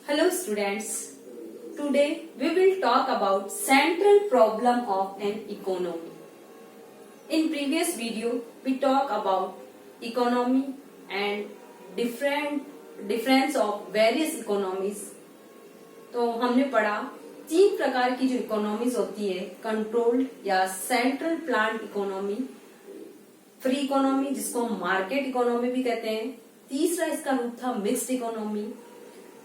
Hello students, today we will talk about central problem of an economy. In previous video we talk about economy and difference of various economies. तो हमने पढ़ा तीन प्रकार की जो economies होती है, कंट्रोल्ड या central planned economy, free economy जिसको हम मार्केट इकोनॉमी भी कहते हैं, तीसरा इसका रूप था मिक्स्ड इकोनॉमी।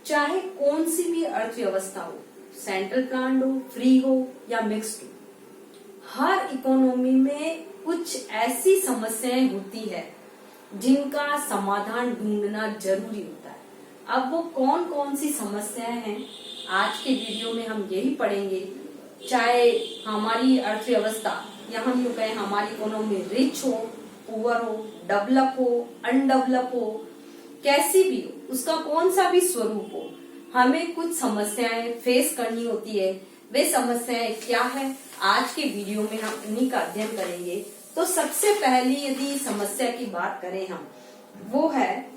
चाहे कौन सी भी अर्थव्यवस्था हो, सेंट्रल प्लान्ड हो, फ्री हो या मिक्स्ड हो, हर इकोनॉमी में कुछ ऐसी समस्याएं होती है जिनका समाधान ढूंढना जरूरी होता है। अब वो कौन कौन सी समस्याएं हैं, आज के वीडियो में हम यही पढ़ेंगे। चाहे हमारी अर्थव्यवस्था या हम यूं कहें हमारी इकोनॉमी रिच हो, पुअर हो, डेवलप हो, अनडेवलप हो, कैसी भी हो, उसका कौन सा भी स्वरूप हो, हमें कुछ समस्याएं फेस करनी होती है। वे समस्याएं क्या है, आज के वीडियो में हम उन्हीं का अध्ययन करेंगे। तो सबसे पहली यदि समस्या की बात करें हम, वो है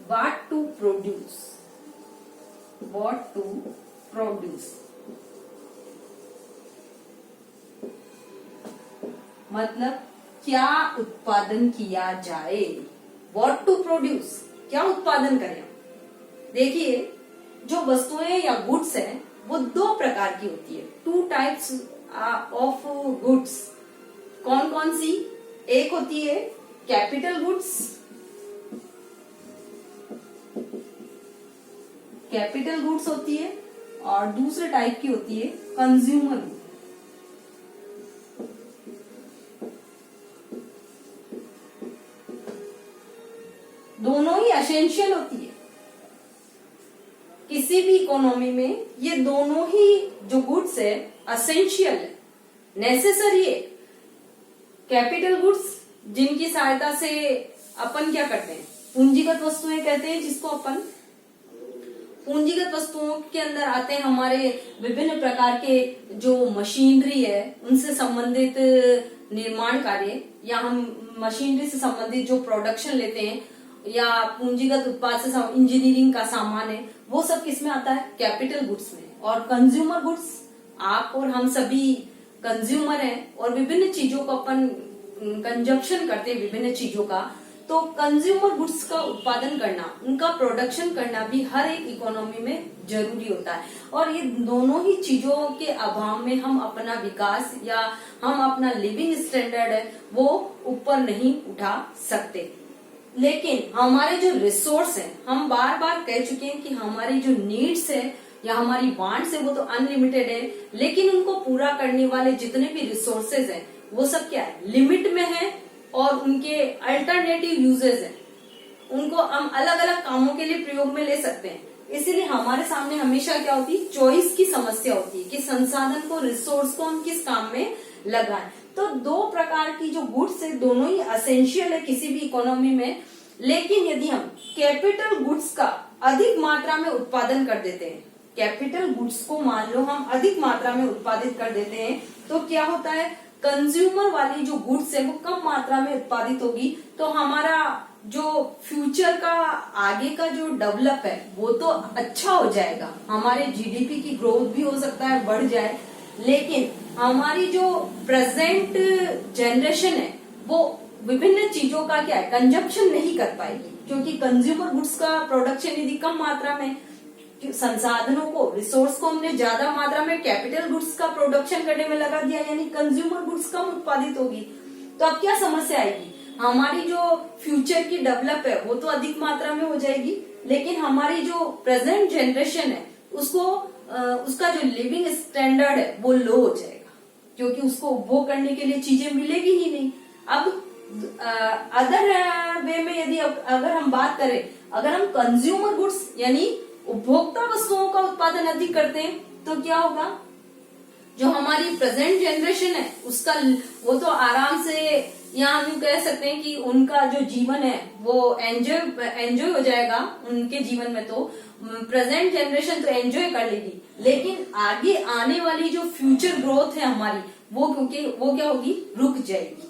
what to produce, मतलब क्या उत्पादन किया जाए। What to produce, क्या उत्पादन करें। देखिए, जो वस्तुएं या गुड्स है वो दो प्रकार की होती है, टू टाइप्स ऑफ गुड्स। कौन कौन सी? एक होती है कैपिटल गुड्स, होती है, और दूसरे टाइप की होती है कंज्यूमर गुड्स। दोनों ही एसेंशियल होती है किसी भी इकोनॉमी में। ये दोनों ही जो गुड्स है असेंशियल है, नेसेसरी है। कैपिटल गुड्स जिनकी सहायता से अपन क्या करते हैं, पूंजीगत वस्तुएं कहते हैं, जिसको अपन पूंजीगत वस्तुओं के अंदर आते हैं हमारे विभिन्न प्रकार के जो मशीनरी है उनसे संबंधित निर्माण कार्य, या हम मशीनरी से संबंधित जो प्रोडक्शन लेते हैं, या पूंजीगत उत्पाद से इंजीनियरिंग का सामान है, वो सब किसमें आता है, कैपिटल गुड्स में। और कंज्यूमर गुड्स, आप और हम सभी कंज्यूमर हैं और विभिन्न चीजों को अपन कंजप्शन करते हैं, विभिन्न चीजों का। तो कंज्यूमर गुड्स का उत्पादन करना, उनका प्रोडक्शन करना भी हर एक इकोनॉमी में जरूरी होता है। और ये दोनों ही चीजों के अभाव में हम अपना विकास या हम अपना लिविंग स्टैंडर्ड है वो ऊपर नहीं उठा सकते। लेकिन हमारे जो रिसोर्स हैं, हम बार बार कह चुके हैं कि हमारी जो नीड्स है या हमारी वांट्स है वो तो अनलिमिटेड है, लेकिन उनको पूरा करने वाले जितने भी रिसोर्सेज हैं वो सब क्या है, लिमिट में है, और उनके अल्टरनेटिव यूजेस हैं, उनको हम अलग अलग कामों के लिए प्रयोग में ले सकते हैं। इसीलिए हमारे सामने हमेशा क्या होती है, चॉइस की समस्या होती है कि संसाधन को, रिसोर्स को हम किस काम में लगाएं। तो दो प्रकार की जो गुड्स है दोनों ही असेंशियल है किसी भी इकोनॉमी में। लेकिन यदि हम कैपिटल गुड्स का अधिक मात्रा में उत्पादन कर देते हैं, कैपिटल गुड्स को मान लो हम अधिक मात्रा में उत्पादित कर देते हैं, तो क्या होता है, कंज्यूमर वाली जो गुड्स है वो कम मात्रा में उत्पादित होगी। तो हमारा जो फ्यूचर का आगे का जो डेवलप है वो तो अच्छा हो जाएगा, हमारे जीडीपी की ग्रोथ भी हो सकता है बढ़ जाए, लेकिन हमारी जो प्रेजेंट जनरेशन है वो विभिन्न चीजों का क्या है, कंजप्शन नहीं कर पाएगी, क्योंकि कंज्यूमर गुड्स का प्रोडक्शन यदि कम मात्रा में, संसाधनों को, रिसोर्स को हमने ज्यादा मात्रा में कैपिटल गुड्स का प्रोडक्शन करने में लगा दिया, यानी कंज्यूमर गुड्स कम उत्पादित होगी। तो अब क्या समस्या आएगी, हमारी जो फ्यूचर की डेवलप है वो तो अधिक मात्रा में हो जाएगी, लेकिन हमारी जो प्रेजेंट जनरेशन है उसको उसका जो लिविंग स्टैंडर्ड है वो लो हो जाएगा, क्योंकि उसको उपभोग करने के लिए चीजें मिलेगी ही नहीं। अब अदर वे में यदि अगर हम बात करें, अगर हम कंज्यूमर गुड्स यानी उपभोक्ता वस्तुओं का उत्पादन अधिक करते हैं, तो क्या होगा, जो हमारी प्रेजेंट जनरेशन है उसका वो तो आराम से, या हम यूं कह सकते हैं कि उनका जो जीवन है वो एंजॉय हो जाएगा उनके जीवन में। तो प्रेजेंट जनरेशन तो एंजॉय कर लेगी, लेकिन आगे आने वाली जो फ्यूचर ग्रोथ है हमारी वो, क्योंकि वो क्या होगी, रुक जाएगी।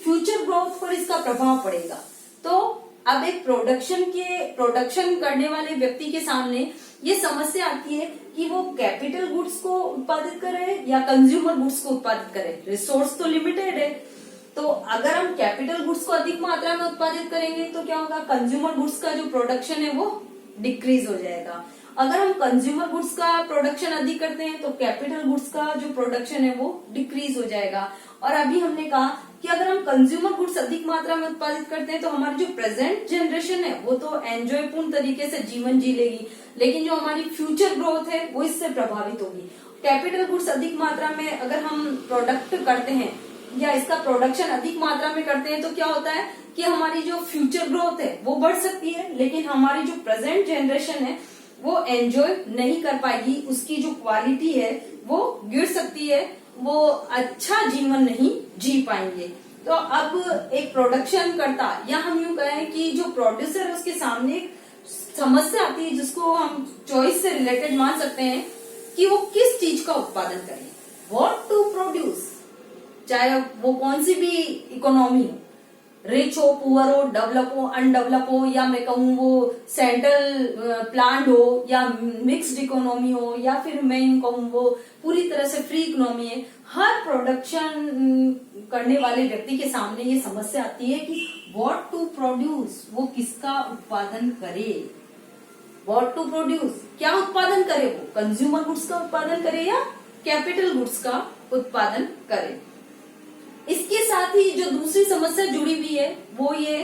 फ्यूचर ग्रोथ पर इसका प्रभाव पड़ेगा। तो अब एक प्रोडक्शन करने वाले व्यक्ति के सामने ये समस्या आती है कि वो कैपिटल गुड्स को उत्पादित करे या कंज्यूमर गुड्स को उत्पादित करे। रिसोर्स तो लिमिटेड है, तो अगर हम कैपिटल गुड्स को अधिक मात्रा में उत्पादित करेंगे तो क्या होगा, कंज्यूमर गुड्स का जो प्रोडक्शन है वो डिक्रीज हो जाएगा। अगर हम कंज्यूमर गुड्स का प्रोडक्शन अधिक करते हैं तो कैपिटल गुड्स का जो प्रोडक्शन है वो डिक्रीज हो जाएगा। और अभी हमने कहा कि अगर हम कंज्यूमर गुड्स अधिक मात्रा में उत्पादित करते हैं तो हमारी जो प्रेजेंट जनरेशन है वो तो एंजॉय पूर्ण तरीके से जीवन जी लेगी, लेकिन जो हमारी फ्यूचर ग्रोथ है वो इससे प्रभावित होगी। कैपिटल गुड्स अधिक मात्रा में अगर हम प्रोडक्ट करते हैं या इसका प्रोडक्शन अधिक मात्रा में करते हैं तो क्या होता है कि हमारी जो फ्यूचर ग्रोथ है वो बढ़ सकती है, लेकिन हमारी जो प्रेजेंट जनरेशन है वो एंजॉय नहीं कर पाएगी, उसकी जो क्वालिटी है वो गिर सकती है, वो अच्छा जीवन नहीं जी पाएंगे। तो अब एक प्रोडक्शन करता या हम यूं कहें कि जो प्रोड्यूसर है उसके सामने एक समस्या आती है जिसको हम चॉइस से रिलेटेड मान सकते हैं कि वो किस चीज का उत्पादन करे, व्हाट टू प्रोड्यूस। चाहे वो कौन सी भी इकोनॉमी हो, रिच हो, पुअर हो, डेवलप हो, अनडेवलप हो, या मैं कहूँ वो सेंट्रल प्लान हो या मिक्स्ड इकोनॉमी हो, या फिर मैं यूं कहूँ वो पूरी तरह से फ्री इकोनॉमी है, हर प्रोडक्शन करने वाले व्यक्ति के सामने ये समस्या आती है कि व्हाट टू प्रोड्यूस, वो किसका उत्पादन करे। व्हाट टू प्रोड्यूस, क्या उत्पादन करे, वो कंज्यूमर गुड्स का उत्पादन करे या कैपिटल गुड्स का उत्पादन करे। इसके साथ ही जो दूसरी समस्या जुड़ी हुई है वो ये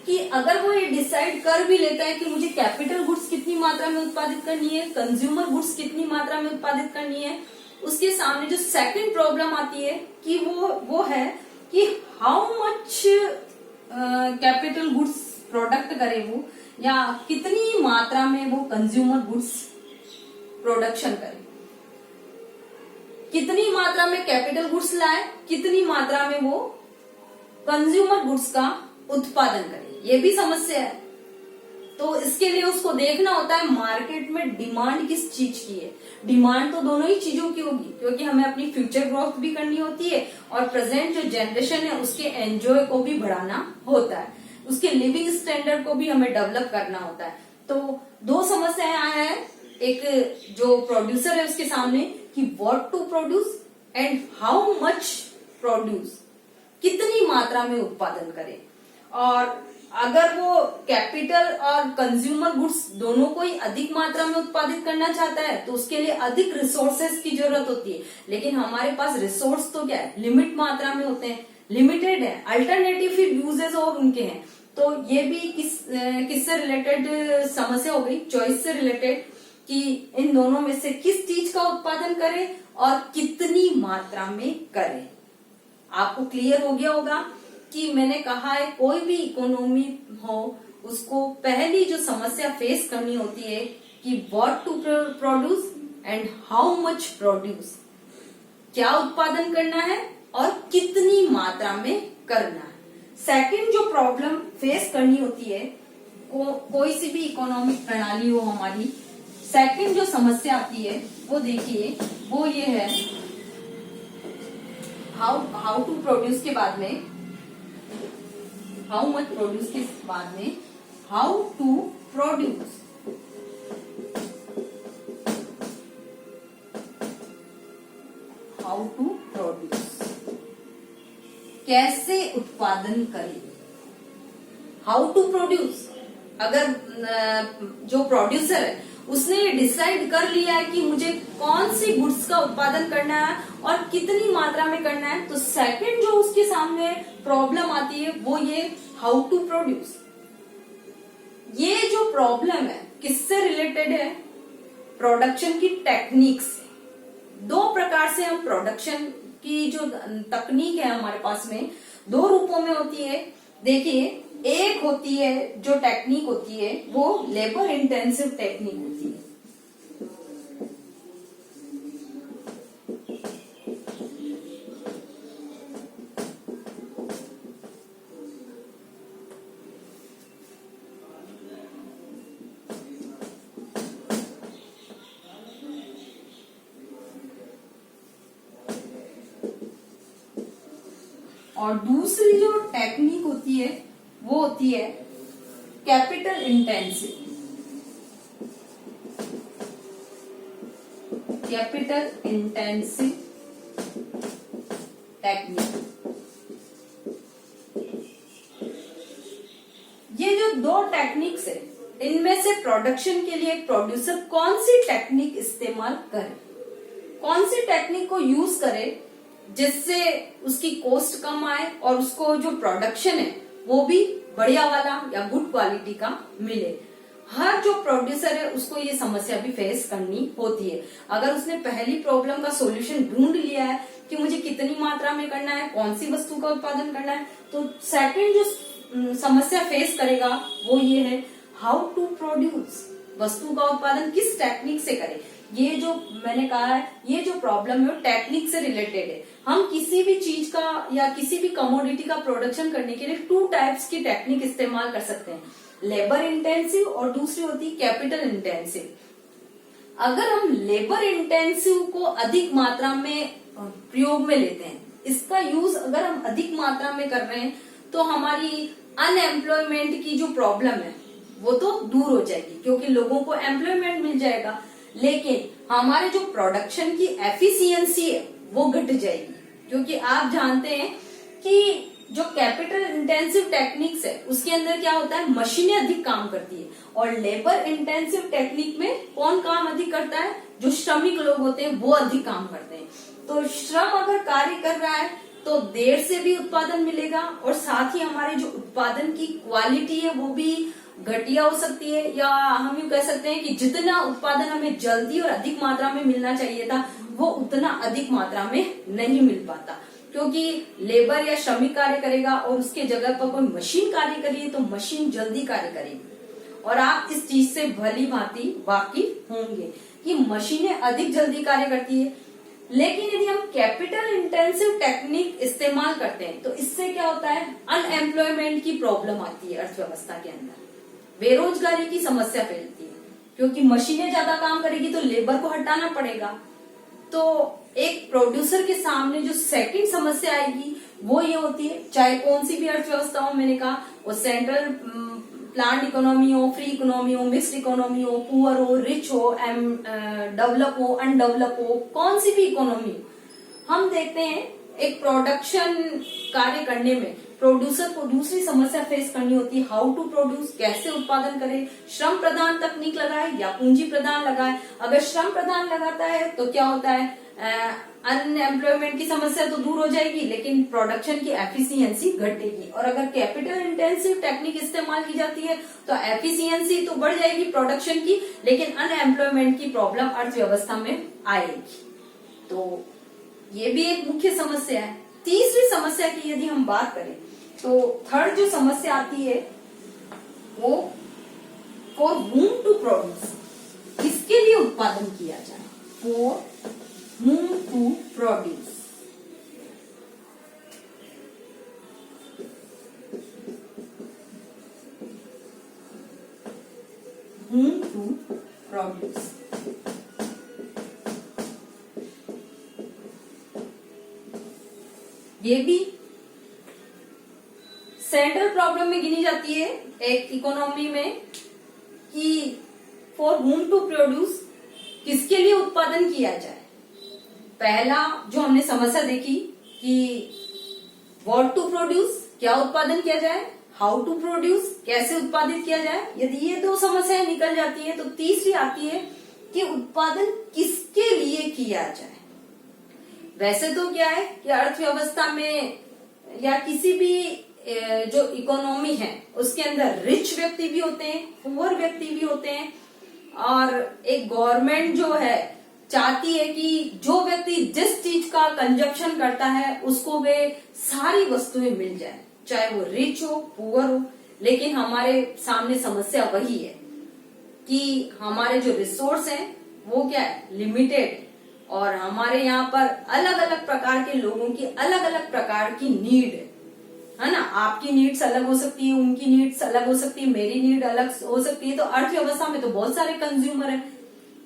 कि अगर वो ये डिसाइड कर भी लेता है कि मुझे कैपिटल गुड्स कितनी मात्रा में उत्पादित करनी है, कंज्यूमर गुड्स कितनी मात्रा में उत्पादित करनी है, उसके सामने जो सेकंड प्रॉब्लम आती है कि वो है कि how much capital goods product करे वो, या कितनी मात्रा में वो कंज्यूमर गुड्स प्रोडक्शन करे, कितनी मात्रा में कैपिटल गुड्स लाए, कितनी मात्रा में वो कंज्यूमर गुड्स का उत्पादन करे, ये भी समस्या है। तो इसके लिए उसको देखना होता है मार्केट में डिमांड किस चीज की है। डिमांड तो दोनों ही चीजों की होगी, क्योंकि हमें अपनी फ्यूचर ग्रोथ भी करनी होती है और प्रेजेंट जो जनरेशन है उसके एंजॉय को भी बढ़ाना होता है, उसके लिविंग स्टैंडर्ड को भी हमें डेवलप करना होता है। तो दो समस्याएं आया है, एक जो प्रोड्यूसर है उसके सामने कि what to produce and how much produce, कितनी मात्रा में उत्पादन करें। और अगर वो कैपिटल और कंज्यूमर गुड्स दोनों को ही अधिक मात्रा में उत्पादित करना चाहता है तो उसके लिए अधिक रिसोर्सेज की जरूरत होती है, लेकिन हमारे पास रिसोर्स तो क्या है, लिमिट मात्रा में होते हैं, लिमिटेड है, अल्टरनेटिव फिर यूजेस और उनके हैं। तो ये भी किससे रिलेटेड समस्या हो गई, चॉइस से रिलेटेड, कि इन दोनों में से किस चीज का उत्पादन करें और कितनी मात्रा में करें। आपको क्लियर हो गया होगा कि मैंने कहा है कोई भी इकोनॉमी हो उसको पहली जो समस्या फेस करनी होती है कि what to produce and how much produce, क्या उत्पादन करना है और कितनी मात्रा में करना है। सेकंड जो प्रॉब्लम फेस करनी होती है कोई सी भी इकोनॉमिक प्रणाली हो हमारी, सेकंड जो समस्या आती है वो देखिए, वो ये है हाउ टू प्रोड्यूस के बाद में, हाउ मच प्रोड्यूस के बाद में how to produce. How to produce, कैसे उत्पादन करें। हाउ टू प्रोड्यूस, अगर जो प्रोड्यूसर है उसने डिसाइड कर लिया है कि मुझे कौन सी गुड्स का उत्पादन करना है और कितनी मात्रा में करना है, तो सेकंड जो उसके सामने प्रॉब्लम आती है वो ये हाउ टू प्रोड्यूस। ये जो प्रॉब्लम है किससे रिलेटेड है, प्रोडक्शन की टेक्निक से। दो प्रकार से हम प्रोडक्शन की जो तकनीक है हमारे पास में दो रूपों में होती है। देखिए, एक होती है जो टेक्निक होती है वो लेबर इंटेंसिव टेक्निक होती है। और दूसरी जो टेक्निक होती है वो होती है capital intensive, capital intensive technique. ये जो दो टेक्निक्स है, इनमें से प्रोडक्शन के लिए प्रोड्यूसर कौन सी टेक्निक इस्तेमाल करे, कौन सी टेक्निक को यूज करे जिससे उसकी कॉस्ट कम आए और उसको जो प्रोडक्शन है वो भी बढ़िया वाला या गुड क्वालिटी का मिले। हर जो प्रोड्यूसर है उसको ये समस्या भी फेस करनी होती है। अगर उसने पहली प्रॉब्लम का सॉल्यूशन ढूंढ लिया है कि मुझे कितनी मात्रा में करना है, कौन सी वस्तु का उत्पादन करना है, तो सेकंड जो समस्या फेस करेगा वो ये है हाउ टू प्रोड्यूस, वस्तु का उत्पादन किस टेक्निक से करें। ये जो मैंने कहा है, ये जो प्रॉब्लम है वो टेक्निक से रिलेटेड है। हम किसी भी चीज का या किसी भी कमोडिटी का प्रोडक्शन करने के लिए टू टाइप्स की टेक्निक इस्तेमाल कर सकते हैं, लेबर इंटेंसिव और दूसरी होती है कैपिटल इंटेंसिव। अगर हम लेबर इंटेंसिव को अधिक मात्रा में प्रयोग में लेते हैं, इसका यूज अगर हम अधिक मात्रा में कर रहे हैं, तो हमारी अनएम्प्लॉयमेंट की जो प्रॉब्लम है वो तो दूर हो जाएगी, क्योंकि लोगों को एम्प्लॉयमेंट मिल जाएगा। लेकिन हमारे जो प्रोडक्शन की एफिशिएंसी है वो घट जाएगी, क्योंकि आप जानते हैं कि जो कैपिटल इंटेंसिव टेक्निक्स है उसके अंदर क्या होता है, मशीनें अधिक काम करती है, और लेबर इंटेंसिव टेक्निक में कौन काम अधिक करता है, जो श्रमिक लोग होते हैं वो अधिक काम करते हैं। तो श्रम अगर कार्य कर रहा है तो देर से भी उत्पादन मिलेगा, और साथ ही हमारे जो उत्पादन की क्वालिटी है वो भी घटिया हो सकती है, या हम यूं कह सकते हैं कि जितना उत्पादन हमें जल्दी और अधिक मात्रा में मिलना चाहिए था वो उतना अधिक मात्रा में नहीं मिल पाता, क्योंकि लेबर या श्रमिक कार्य करेगा और उसके जगह पर कोई मशीन कार्य करिए तो मशीन जल्दी कार्य करेगी। और आप इस चीज से भली भांति वाकिफ होंगे कि मशीनें अधिक जल्दी कार्य करती है। लेकिन यदि हम कैपिटल इंटेंसिव टेक्निक इस्तेमाल करते हैं तो इससे क्या होता है, अनएम्प्लॉयमेंट की प्रॉब्लम आती है अर्थव्यवस्था के अंदर, बेरोजगारी की समस्या फैलती है, क्योंकि मशीनें ज्यादा काम करेगी तो लेबर को हटाना पड़ेगा। तो एक प्रोड्यूसर के सामने जो सेकंड समस्या आएगी वो ये होती है, चाहे कौन सी भी अर्थव्यवस्था हो, मैंने कहा वो सेंट्रल प्लान्ड इकोनॉमी हो, फ्री इकोनॉमी हो, मिक्स्ड इकोनॉमी हो, पुअर हो, रिच हो, डेवलप हो, अनडेवलप हो, कौन सी भी इकोनॉमी हो, हम देखते हैं एक प्रोडक्शन कार्य करने में प्रोड्यूसर को दूसरी समस्या फेस करनी होती है, हाउ टू प्रोड्यूस, कैसे उत्पादन करे, श्रम प्रधान तकनीक लगाए या पूंजी प्रदान लगाए। अगर श्रम प्रदान लगाता है तो क्या होता है, अनएम्प्लॉयमेंट की समस्या तो दूर हो जाएगी, लेकिन प्रोडक्शन की एफिशिएंसी घटेगी। और अगर कैपिटल इंटेंसिव टेक्निक इस्तेमाल की जाती है तो एफिशिएंसी तो बढ़ जाएगी प्रोडक्शन की, लेकिन अनएम्प्लॉयमेंट की प्रॉब्लम अर्थव्यवस्था में आएगी। तो ये भी एक मुख्य समस्या है। तीसरी समस्या की यदि हम बात करें तो थर्ड जो समस्या आती है वो फॉर whom टू प्रोड्यूस, किसके लिए उत्पादन किया जाए, for whom to produce. whom to produce. ये भी सेंट्रल प्रॉब्लम में गिनी जाती है एक इकोनॉमी में, कि फॉर whom टू प्रोड्यूस, किसके लिए उत्पादन किया जाए। पहला जो हमने समस्या देखी कि व्हाट टू प्रोड्यूस, क्या उत्पादन किया जाए, हाउ टू प्रोड्यूस, कैसे उत्पादित किया जाए। यदि ये दो समस्याएं निकल जाती है तो तीसरी आती है कि उत्पादन किसके लिए किया जाए। वैसे तो क्या है कि अर्थव्यवस्था में या किसी भी जो इकोनॉमी है उसके अंदर रिच व्यक्ति भी होते हैं, पुअर व्यक्ति भी होते हैं, और एक गवर्नमेंट जो है चाहती है कि जो व्यक्ति जिस चीज का कंजप्शन करता है उसको वे सारी वस्तुएं मिल जाए, चाहे वो रिच हो, पुअर हो। लेकिन हमारे सामने समस्या वही है कि हमारे जो रिसोर्स हैं वो क्या है, लिमिटेड, और हमारे यहाँ पर अलग अलग प्रकार के लोगों की अलग अलग प्रकार की नीड है ना। आपकी नीड्स अलग हो सकती है, उनकी नीड्स अलग हो सकती है, मेरी नीड अलग हो सकती है। तो अर्थव्यवस्था में तो बहुत सारे कंज्यूमर हैं,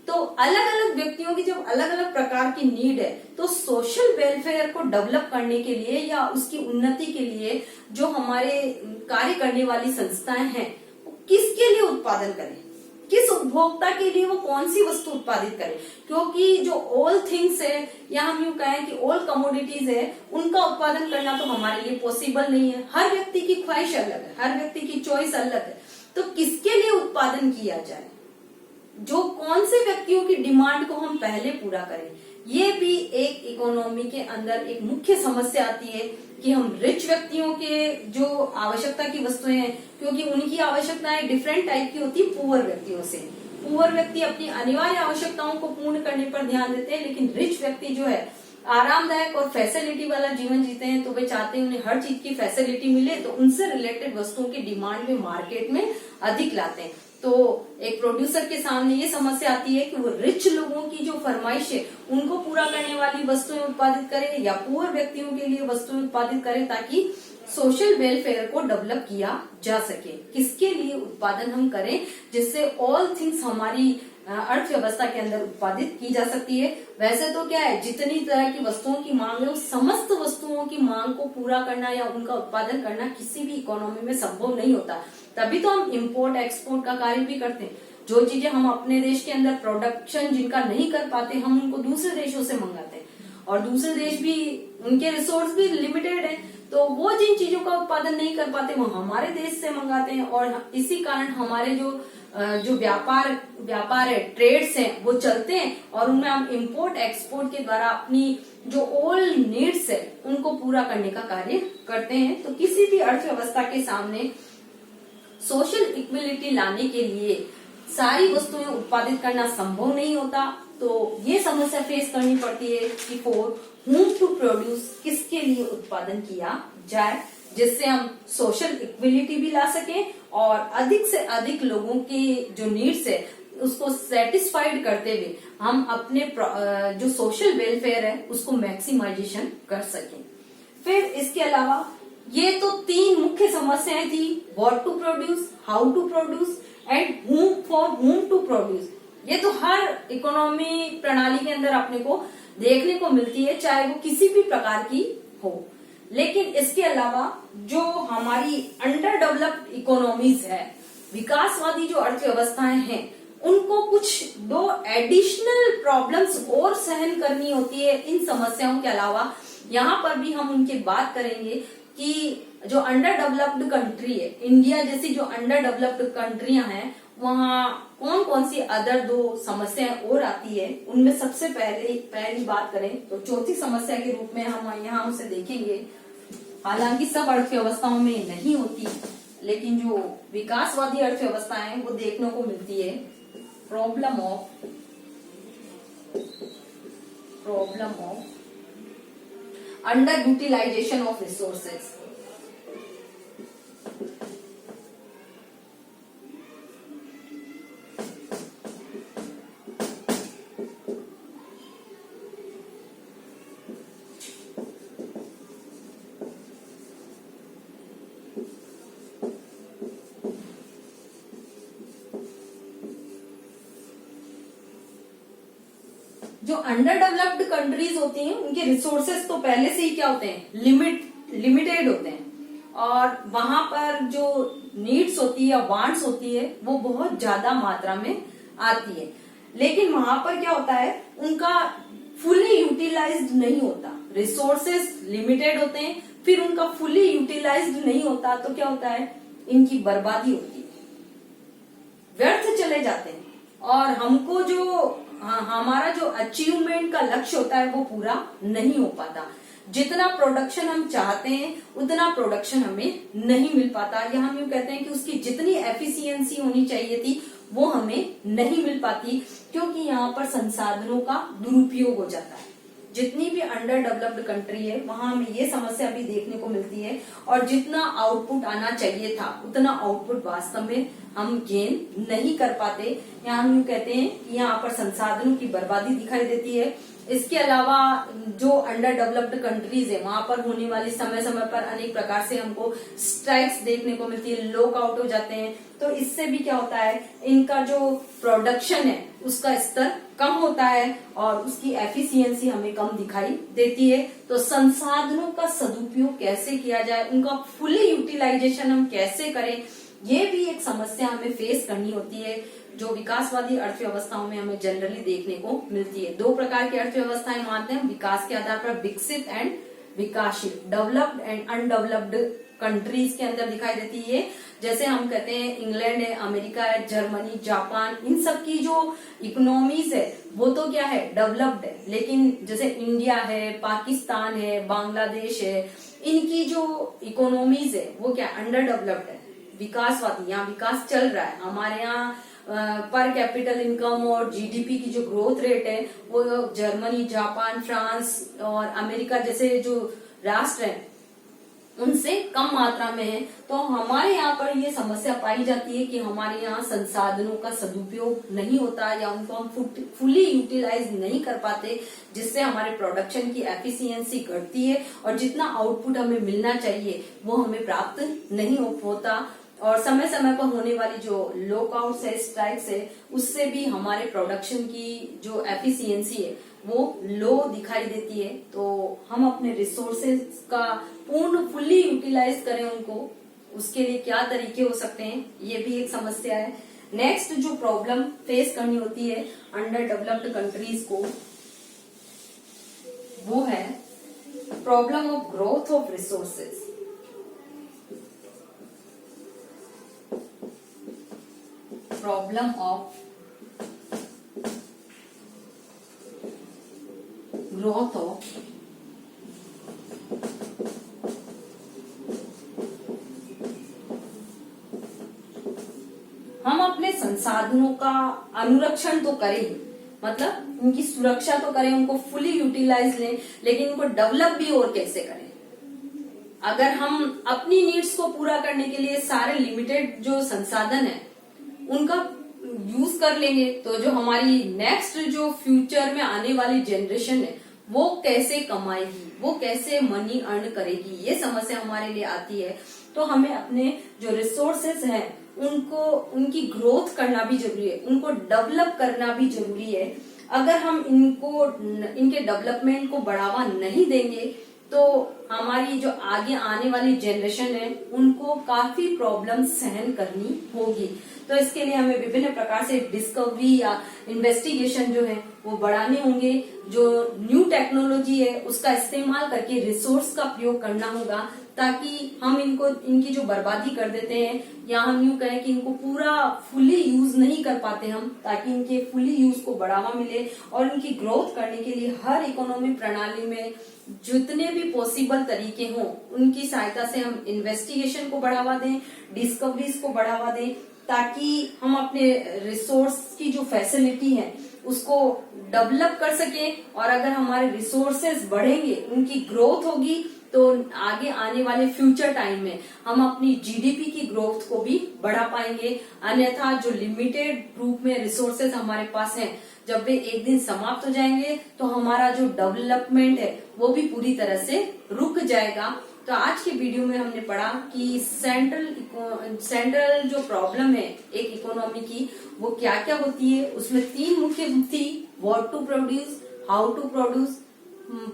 तो अलग अलग व्यक्तियों की जब अलग अलग प्रकार की नीड है तो सोशल वेलफेयर को डेवलप करने के लिए या उसकी उन्नति के लिए जो हमारे कार्य करने वाली संस्थाएं हैं वो किसके लिए उत्पादन करें, किस उपभोक्ता के लिए वो कौन सी वस्तु उत्पादित करें, क्योंकि जो ऑल थिंग्स है या हम यूं कहें कि ऑल कमोडिटीज है, उनका उत्पादन करना तो हमारे लिए पॉसिबल नहीं है। हर व्यक्ति की ख्वाहिश अलग है, हर व्यक्ति की चॉइस अलग है। तो किसके लिए उत्पादन किया जाए, जो कौन से व्यक्तियों की डिमांड को हम पहले पूरा करें, ये भी एक इकोनॉमी के अंदर एक मुख्य समस्या आती है कि हम रिच व्यक्तियों के जो आवश्यकता की वस्तुएं हैं, क्योंकि उनकी आवश्यकताएं डिफरेंट टाइप की होती है पुअर व्यक्तियों से। पुअर व्यक्ति अपनी अनिवार्य आवश्यकताओं को पूर्ण करने पर ध्यान देते हैं, लेकिन रिच व्यक्ति जो है आरामदायक और फैसिलिटी वाला जीवन जीते हैं, तो वे चाहते हैं उन्हें हर चीज की फैसिलिटी मिले, तो उनसे रिलेटेड वस्तुओं की डिमांड में मार्केट में अधिक लाते हैं। तो एक प्रोड्यूसर के सामने ये समस्या आती है कि वो रिच लोगों की जो फरमाइश है उनको पूरा करने वाली वस्तुएं उत्पादित करे या पुअर व्यक्तियों के लिए वस्तुएं उत्पादित करे, ताकि सोशल वेलफेयर को डेवलप किया जा सके। किसके लिए उत्पादन हम करें जिससे ऑल थिंग्स हमारी अर्थव्यवस्था के अंदर उत्पादित की जा सकती है। वैसे तो क्या है, जितनी तरह की वस्तुओं की मांग है उस समस्त वस्तुओं की मांग को पूरा करना या उनका उत्पादन करना किसी भी इकोनॉमी में संभव नहीं होता। तभी तो हम इंपोर्ट एक्सपोर्ट का कार्य भी करते हैं। जो चीजें हम अपने देश के अंदर प्रोडक्शन जिनका नहीं कर पाते, हम उनको दूसरे देशों से मंगाते हैं, और दूसरे देश भी उनके रिसोर्स भी लिमिटेड है, तो वो जिन चीजों का उत्पादन नहीं कर पाते वो हमारे देश से मंगाते हैं। और इसी कारण हमारे जो व्यापार है, ट्रेड्स हैं, वो चलते हैं, और उनमें हम इंपोर्ट एक्सपोर्ट के द्वारा अपनी जो ओल्ड नीड्स है उनको पूरा करने का कार्य करते हैं। तो किसी भी अर्थव्यवस्था के सामने सोशल इक्विलिटी लाने के लिए सारी वस्तुएं उत्पादित करना संभव नहीं होता। तो ये समस्या फेस करनी पड़ती है कि फॉर whom टू प्रोड्यूस, किसके लिए उत्पादन किया जाए, जिससे हम सोशल इक्विलिटी भी ला सकें और अधिक से अधिक लोगों की जो नीड्स है उसको सेटिस्फाइड करते हुए हम अपने जो सोशल वेलफेयर है उसको मैक्सिमाइजेशन कर सकें। फिर इसके अलावा ये तो 3 मुख्य समस्याएं थी, what to produce, how to produce and for whom to produce. ये तो हर इकोनॉमी प्रणाली के अंदर अपने को देखने को मिलती है, चाहे वो किसी भी प्रकार की हो। लेकिन इसके अलावा जो हमारी अंडर डेवलप्ड इकोनॉमीज है, विकासवादी जो अर्थव्यवस्थाएं हैं, उनको कुछ 2 एडिशनल प्रॉब्लम्स और सहन करनी होती है इन समस्याओं के अलावा। यहाँ पर भी हम उनकी बात करेंगे कि जो अंडर डेवलप्ड कंट्री है, इंडिया जैसी जो अंडर डेवलप्ड कंट्रियां हैं, वहाँ कौन कौन सी अदर 2 समस्याएं और आती है। उनमें सबसे पहली बात करें तो चौथी समस्या के रूप में हम यहाँ उसे देखेंगे। हालांकि सब अर्थव्यवस्थाओं में नहीं होती, लेकिन जो विकासवादी अर्थव्यवस्था है वो देखने को मिलती है problem of underutilisation of resources. जो अंडर डेवलप्ड कंट्रीज होती हैं उनके रिसोर्सेस तो पहले से ही क्या होते हैं, लिमिटेड होते हैं, और वहां पर जो नीड्स होती है या वांट्स होती है वो बहुत ज्यादा मात्रा में आती है। लेकिन वहां पर क्या होता है, उनका फुली यूटिलाइज्ड नहीं होता, रिसोर्सेस लिमिटेड होते हैं, फिर उनका फुली यूटिलाइज्ड नहीं होता तो क्या होता है, इनकी बर्बादी होती है, व्यर्थ चले जाते हैं, और हमको जो हमारा जो अचीवमेंट का लक्ष्य होता है वो पूरा नहीं हो पाता। जितना प्रोडक्शन हम चाहते हैं उतना प्रोडक्शन हमें नहीं मिल पाता, या हम यूं कहते हैं कि उसकी जितनी एफिशिएंसी होनी चाहिए थी वो हमें नहीं मिल पाती, क्योंकि यहाँ पर संसाधनों का दुरुपयोग हो जाता है। जितनी भी अंडर डेवलप्ड कंट्री है वहां हमें ये समस्या भी देखने को मिलती है, और जितना आउटपुट आना चाहिए था उतना आउटपुट वास्तव में हम गेन नहीं कर पाते। यहाँ हम यूं कहते हैं कि यहाँ पर संसाधनों की बर्बादी दिखाई देती है। इसके अलावा जो अंडर डेवलप्ड कंट्रीज है वहां पर होने वाली समय समय पर अनेक प्रकार से हमको स्ट्राइक्स देखने को मिलती है, लॉकआउट हो जाते हैं, तो इससे भी क्या होता है, इनका जो प्रोडक्शन है उसका स्तर कम होता है और उसकी एफिशिएंसी हमें कम दिखाई देती है। तो संसाधनों का सदुपयोग कैसे किया जाए, उनका फुली यूटिलाइजेशन हम कैसे करें, ये भी एक समस्या हमें फेस करनी होती है, जो विकासवादी अर्थव्यवस्थाओं में हमें जनरली देखने को मिलती है। दो प्रकार की अर्थव्यवस्थाएं मानते हैं विकास के आधार पर, विकसित एंड विकासशील, डेवलप्ड एंड अनडेवलप्ड कंट्रीज के अंदर दिखाई देती है। जैसे हम कहते हैं इंग्लैंड है, अमेरिका है, जर्मनी, जापान, इन सब की जो इकोनॉमीज है वो तो क्या है, डेवलप्ड है। लेकिन जैसे इंडिया है, पाकिस्तान है, बांग्लादेश है, इनकी जो इकोनॉमीज है वो क्या, अंडर डेवलप्ड है, विकासवादी, यहाँ विकास चल रहा है। हमारे यहाँ पर कैपिटल इनकम और जीडीपी की जो ग्रोथ रेट है वो जर्मनी, जापान, फ्रांस और अमेरिका जैसे जो राष्ट्र हैं उनसे कम मात्रा में है। तो हमारे यहाँ पर ये समस्या पाई जाती है कि हमारे यहाँ संसाधनों का सदुपयोग नहीं होता या उनको हम फुली यूटिलाइज नहीं कर पाते, जिससे हमारे प्रोडक्शन की एफिशिएंसी घटती है और जितना आउटपुट हमें मिलना चाहिए वो हमें प्राप्त नहीं हो पाता। और समय समय पर होने वाली जो लॉकआउट्स है, स्ट्राइक्स है, उससे भी हमारे प्रोडक्शन की जो एफिशिएंसी है वो लो दिखाई देती है। तो हम अपने रिसोर्सेज का पूर्ण फुल्ली यूटिलाइज करें उनको, उसके लिए क्या तरीके हो सकते हैं, ये भी एक समस्या है। नेक्स्ट जो प्रॉब्लम फेस करनी होती है अंडर डेवलप्ड कंट्रीज को, वो है problem of growth of resources. Problem of growth of हम अपने संसाधनों का अनुरक्षण तो करें, मतलब उनकी सुरक्षा तो करें, उनको फुली यूटिलाइज लें, लेकिन उनको डेवलप भी और कैसे करें। अगर हम अपनी नीड्स को पूरा करने के लिए सारे लिमिटेड जो संसाधन है उनका यूज कर लेंगे, तो जो हमारी नेक्स्ट जो फ्यूचर में आने वाली जनरेशन है वो कैसे कमाएगी, वो कैसे मनी अर्न करेगी, ये समस्या हमारे लिए आती है। तो हमें अपने जो रिसोर्सेस हैं उनको, उनकी ग्रोथ करना भी जरूरी है, उनको डेवलप करना भी जरूरी है। अगर हम इनके डेवलपमेंट को बढ़ावा नहीं देंगे तो हमारी जो आगे आने वाली जनरेशन है उनको काफी प्रॉब्लम सहन करनी होगी। तो इसके लिए हमें विभिन्न प्रकार से डिस्कवरी या इन्वेस्टिगेशन जो है वो बढ़ाने होंगे। जो न्यू टेक्नोलॉजी है उसका इस्तेमाल करके रिसोर्स का प्रयोग करना होगा, ताकि हम इनकी जो बर्बादी कर देते हैं या हम यूं कहें कि इनको पूरा फुली यूज नहीं कर पाते हम, ताकि इनके फुली यूज को बढ़ावा मिले और इनकी ग्रोथ करने के लिए हर इकोनॉमी प्रणाली में जितने भी पॉसिबल तरीके हों उनकी सहायता से हम इन्वेस्टिगेशन को बढ़ावा दें, डिस्कवरीज को बढ़ावा दें, ताकि हम अपने रिसोर्स की जो फैसिलिटी है उसको डेवलप कर सके। और अगर हमारे रिसोर्सेज बढ़ेंगे, उनकी ग्रोथ होगी, तो आगे आने वाले फ्यूचर टाइम में हम अपनी जीडीपी की ग्रोथ को भी बढ़ा पाएंगे। अन्यथा जो लिमिटेड रूप में रिसोर्सेज हमारे पास हैं, जब वे एक दिन समाप्त हो जाएंगे तो हमारा जो डेवलपमेंट है वो भी पूरी तरह से रुक जाएगा। तो आज के वीडियो में हमने पढ़ा कि सेंट्रल जो प्रॉब्लम है एक इकोनॉमी की वो क्या क्या होती है। उसमें तीन मुख्य थी, what to produce, how to produce,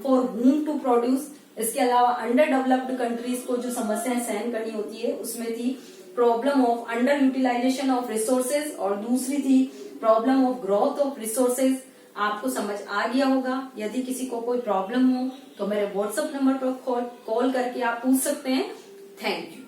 for whom to produce. इसके अलावा अंडर डेवलप्ड कंट्रीज को जो समस्याएं सहन करनी होती है उसमें थी problem of underutilisation of resources और दूसरी थी problem of growth of resources. आपको समझ आ गया होगा। यदि किसी को कोई प्रॉब्लम हो तो मेरे व्हाट्सएप नंबर पर कॉल करके आप पूछ सकते हैं। Thank you.